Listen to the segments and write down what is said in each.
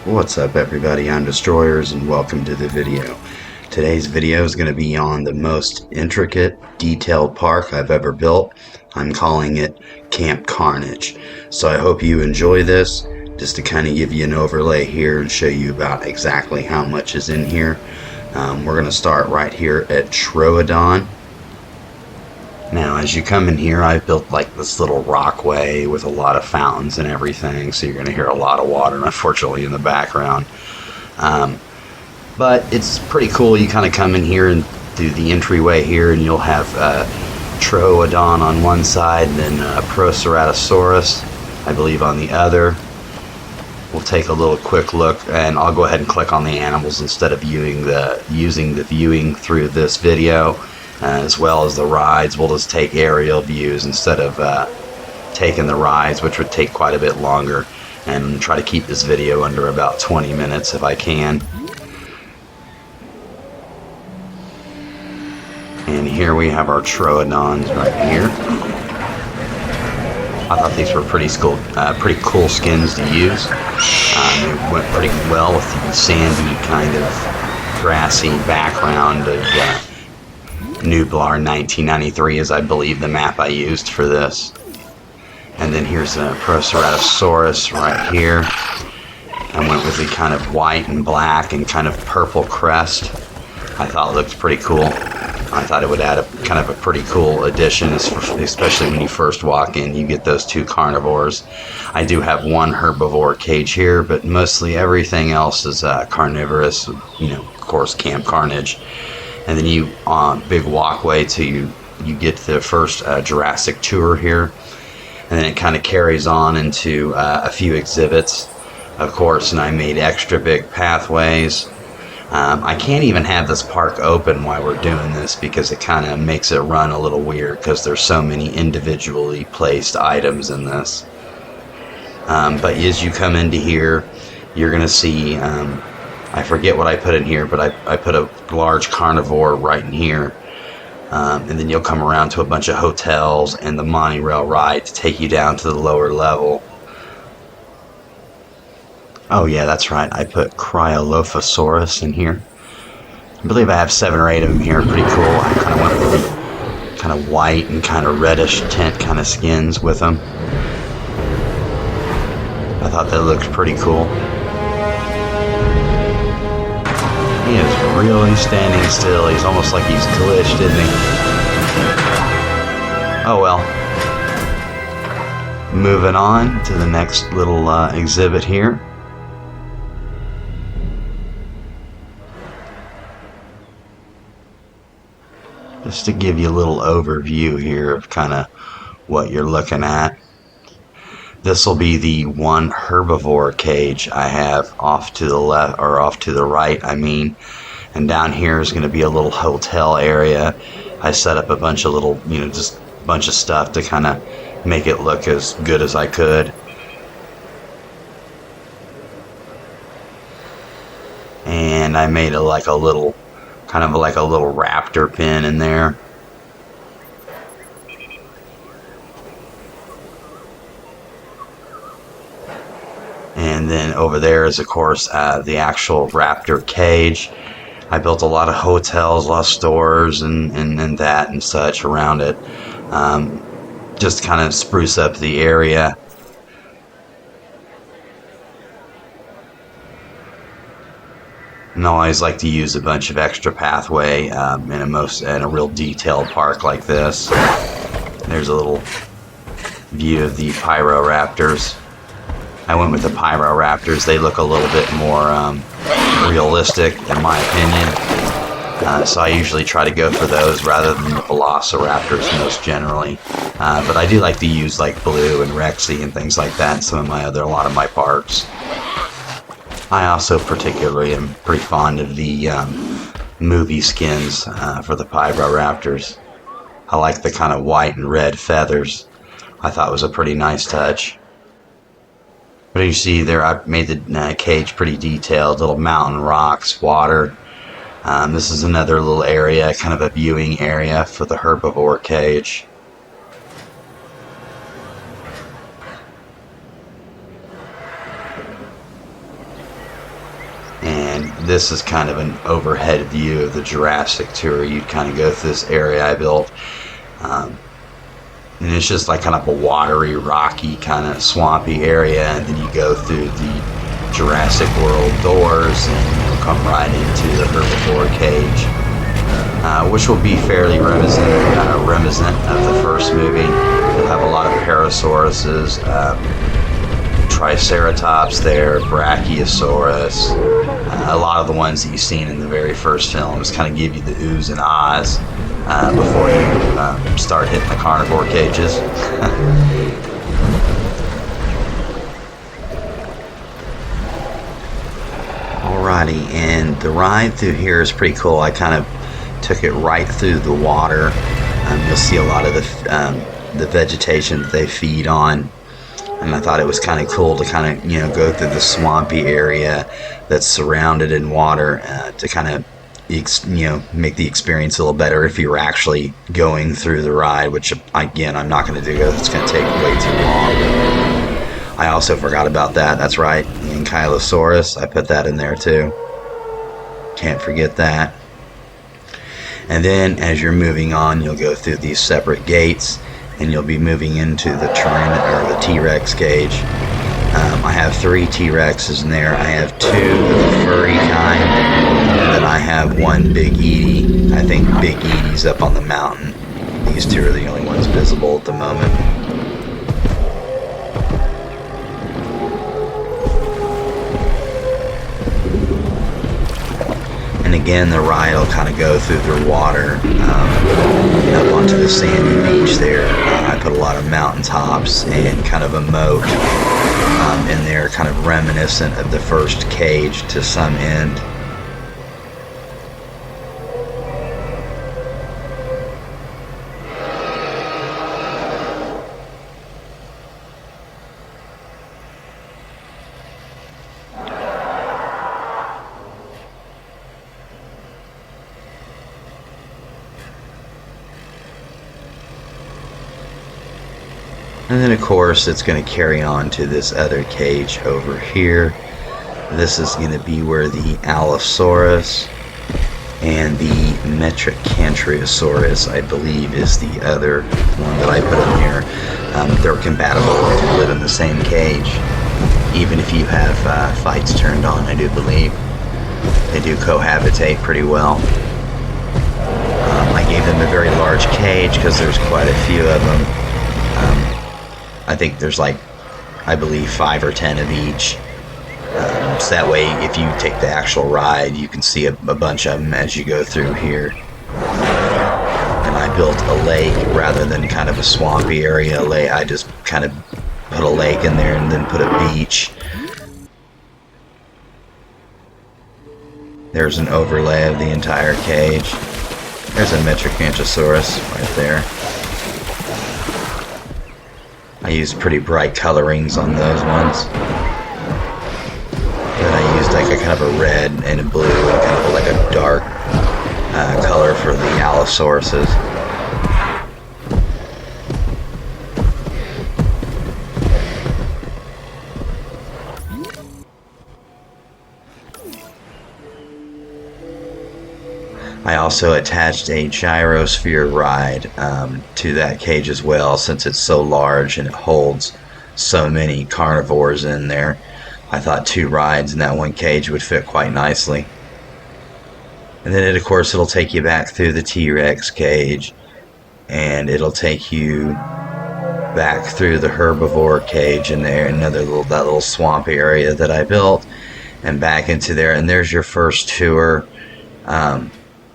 What's up everybody, I'm Destroyers and welcome to the video. Today's video is going to be on the most intricate, detailed park I've ever built. I'm calling it Camp Carnage. So I hope you enjoy this, just to kind of give you an overlay here and show you about exactly how much is in here. We're going to start right here at Troodon. Now as you come in here, I've built like this little rockway with a lot of fountains and everything, so you're going to hear a lot of water unfortunately in the background. But it's pretty cool. You kind of come in here and through the entryway here, and you'll have Troodon on one side and then PYRORAPTOR, I believe, on the other. We'll take a little quick look, and I'll go ahead and click on the animals instead of using the viewing through this video. As well as the rides, we'll just take aerial views instead of taking the rides, which would take quite a bit longer, and try to keep this video under about 20 minutes if I can. And here we have our Troodons right here. I thought these were pretty cool skins to use. They went pretty well with the sandy kind of grassy background of Nublar 1993 is, I believe, the map I used for this. And then here's a PYRORAPTOR right here. I went with the kind of white and black and kind of purple crest. I thought it looked pretty cool. I thought it would add a kind of a pretty cool addition, especially when you first walk in. You get those two carnivores. I do have one herbivore cage here, but mostly everything else is carnivorous. You know, of course, Camp Carnage. And then you big walkway till you get to the first Jurassic tour here, and then it kind of carries on into a few exhibits, of course. And I made extra big pathways. I can't even have this park open while we're doing this because it kind of makes it run a little weird because there's so many individually placed items in this. But as you come into here, you're gonna see. I forget what I put in here, but I put a large carnivore right in here. And then you'll come around to a bunch of hotels and the monorail ride to take you down to the lower level. Oh yeah, that's right. I put Allosaurus in here. I believe I have 7 or 8 of them here. Pretty cool. I kind of went with kind of white and kind of reddish tint kind of skins with them. I thought that looked pretty cool. He is really standing still. He's almost like he's glitched, isn't he? Oh well. Moving on to the next little exhibit here. Just to give you a little overview here of kind of what you're looking at. This will be the one herbivore cage I have off to the left, or off to the right, I mean. And down here is going to be a little hotel area. I set up a bunch of little, you know, just a bunch of stuff to kind of make it look as good as I could. And I made like a little, kind of like a little raptor pen in there. And then over there is, of course, the actual raptor cage. I built a lot of hotels, a lot of stores, and that and such around it. Just to kind of spruce up the area. And I always like to use a bunch of extra pathway in a real detailed park like this. There's a little view of the PYRORAPTORs. I went with the PYRORAPTORs. They look a little bit more realistic, in my opinion. So I usually try to go for those rather than the VELOCIRAPTORs most generally. But I do like to use like Blue and Rexy and things like that in a lot of my parks. I also particularly am pretty fond of the movie skins for the PYRORAPTORs. I like the kind of white and red feathers I thought was a pretty nice touch. But as you see there, I've made the cage pretty detailed. Little mountain rocks, water. This is another little area, kind of a viewing area for the herbivore cage. And this is kind of an overhead view of the Jurassic tour. You'd kind of go through this area I built. And it's just like kind of a watery, rocky, kind of swampy area, and then you go through the Jurassic World doors and you'll come right into the herbivore cage, which will be fairly reminiscent of the first movie. You'll have a lot of Parasauruses, Triceratops there, Brachiosaurus, a lot of the ones that you've seen in the very first films, kind of give you the oohs and ahs before you start hitting the carnivore cages. Alrighty, and the ride through here is pretty cool. I kind of took it right through the water. You'll see a lot of the vegetation that they feed on. And I thought it was kind of cool to kind of, go through the swampy area that's surrounded in water to kind of, make the experience a little better if you were actually going through the ride, which, again, I'm not going to do because it's going to take way too long. I also forgot about that. That's right. And Allosaurus, I put that in there too. Can't forget that. And then as you're moving on, you'll go through these separate gates, and you'll be moving into the the T-Rex cage. I have 3 T-Rexes in there. I have 2 of the furry kind, and then I have 1 Big Edie. I think Big Edie's up on the mountain. These 2 are the only ones visible at the moment. And again, the ride will kind of go through the water, up onto the sandy beach there. I put a lot of mountaintops and kind of a moat in there, kind of reminiscent of the first cage to some end. And then of course it's going to carry on to this other cage over here. This is going to be where the Allosaurus and the Metricanthrosaurus, I believe, is the other one that I put in here. They're compatible to live in the same cage, even if you have fights turned on. I do believe they do cohabitate pretty well. I gave them a very large cage because there's quite a few of them. I think there's I believe 5 or 10 of each. So that way, if you take the actual ride, you can see a bunch of them as you go through here. And I built a lake rather than kind of a swampy area. I just kind of put a lake in there and then put a beach. There's an overlay of the entire cage. There's a Metricanthrosaurus right there. I used pretty bright colorings on those ones. Then I used a kind of a red and a blue and kind of a dark color for the Allosauruses. I also attached a gyrosphere ride to that cage as well, since it's so large and it holds so many carnivores in there. I thought 2 rides in that one cage would fit quite nicely. And then of course it'll take you back through the T-Rex cage, and it'll take you back through the herbivore cage in there, that little swamp area that I built, and back into there, and there's your first tour.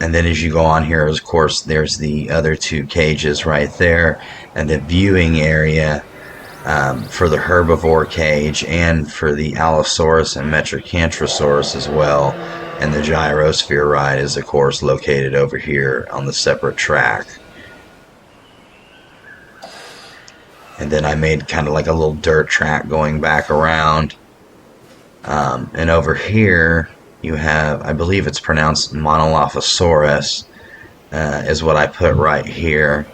And then as you go on here, of course, there's the other 2 cages right there, and the viewing area for the herbivore cage and for the Allosaurus and Metricanthrosaurus as well. And the gyrosphere ride is, of course, located over here on the separate track. And then I made kind of like a little dirt track going back around. And over here you have, I believe it's pronounced Monolophosaurus, is what I put right here.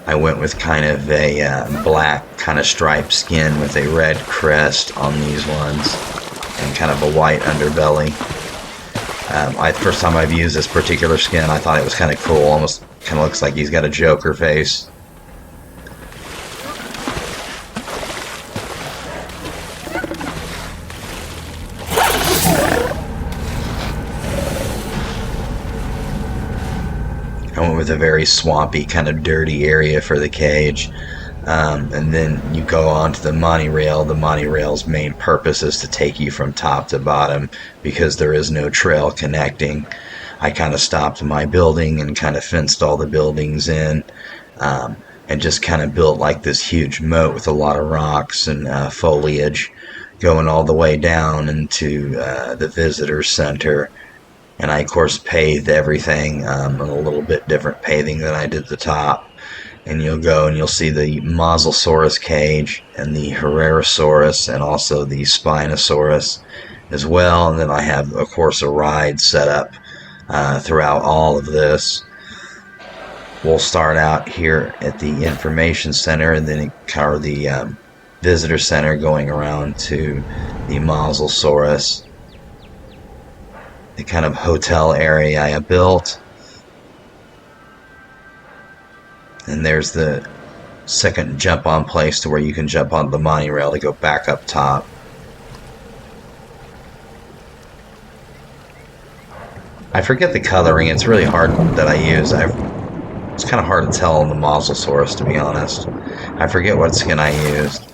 I went with kind of a black kind of striped skin with a red crest on these ones and kind of a white underbelly. First time I've used this particular skin, I thought it was kind of cool. Almost kind of looks like he's got a Joker face. I went with a very swampy, kind of dirty area for the cage. And then you go on to the monorail. The monorail's main purpose is to take you from top to bottom because there is no trail connecting. I kind of stopped my building and kind of fenced all the buildings in, and just kind of built like this huge moat with a lot of rocks and foliage going all the way down into the visitor center. And I, of course, paved everything on a little bit different paving than I did the top. And you'll go and you'll see the Mosasaurus cage and the Herrerasaurus and also the Spinosaurus as well. And then I have, of course, a ride set up throughout all of this. We'll start out here at the information center and then cover the visitor center going around to the Mosasaurus. The kind of hotel area I built. And there's the second jump on place to where you can jump on the monorail to go back up top. I forget the coloring, it's really hard that I use. It's kind of hard to tell on the Mosasaurus, to be honest. I forget what skin I used.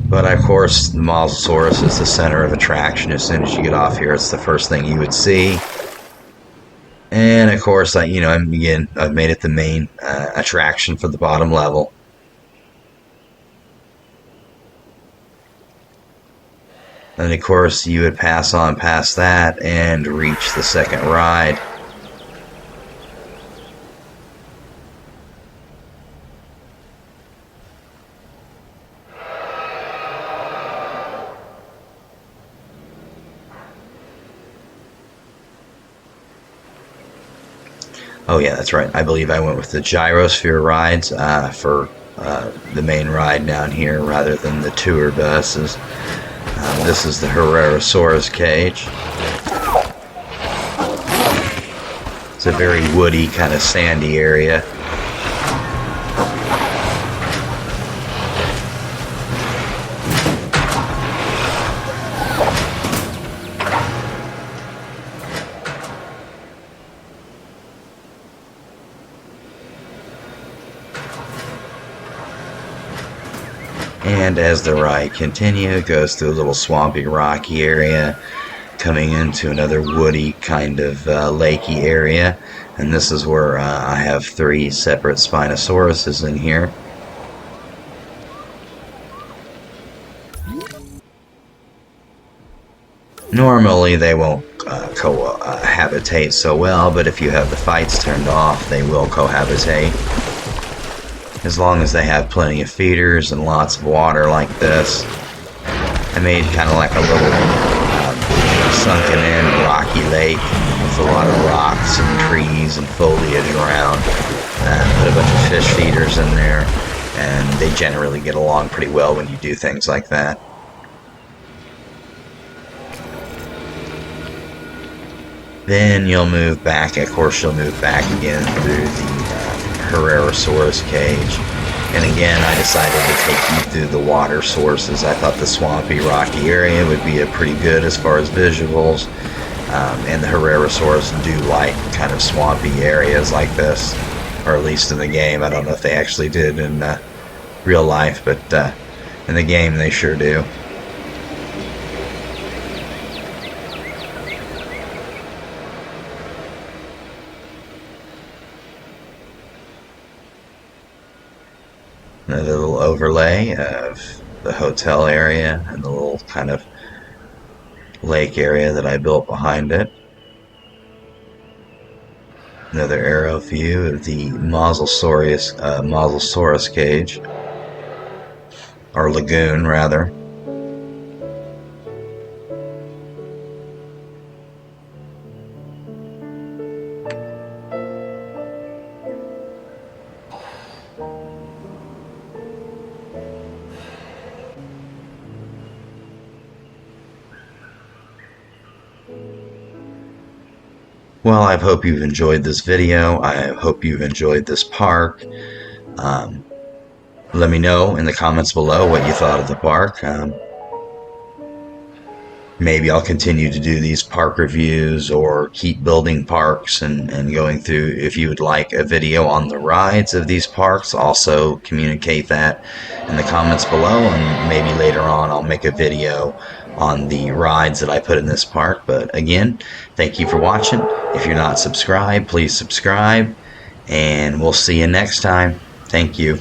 But of course, the Mosasaurus is the center of attraction. As soon as you get off here, it's the first thing you would see. And of course, I've made it the main attraction for the bottom level. And of course, you would pass on past that and reach the second ride. Oh yeah, that's right. I believe I went with the gyrosphere rides for the main ride down here rather than the tour buses. This is the Herrerasaurus cage. It's a very woody, kind of sandy area. And as the ride continues, it goes through a little swampy, rocky area, coming into another woody kind of lakey area. And this is where I have 3 separate Spinosauruses in here. Normally they won't cohabitate so well, but if you have the fights turned off, they will cohabitate. As long as they have plenty of feeders and lots of water like this. I made kind of like a little sunken in rocky lake with a lot of rocks and trees and foliage around. Put a bunch of fish feeders in there, and they generally get along pretty well when you do things like that. Then you'll move back. Of course, you'll move back again through the Herrerasaurus cage. And again, I decided to take you through the water sources. I thought the swampy, rocky area would be pretty good as far as visuals. And the Herrerasaurus do like kind of swampy areas like this. Or at least in the game. I don't know if they actually did in real life, but in the game they sure do. Another little overlay of the hotel area and the little kind of lake area that I built behind it. Another aerial view of the Monolophosaurus cage, or lagoon rather. Well, I hope you've enjoyed this video. I hope you've enjoyed this park. Let me know in the comments below what you thought of the park. Maybe I'll continue to do these park reviews or keep building parks and going through. If you would like a video on the rides of these parks, also communicate that in the comments below, and maybe later on I'll make a video on the rides that I put in this park. But again, thank you for watching. If you're not subscribed, please subscribe, and we'll see you next time. Thank you.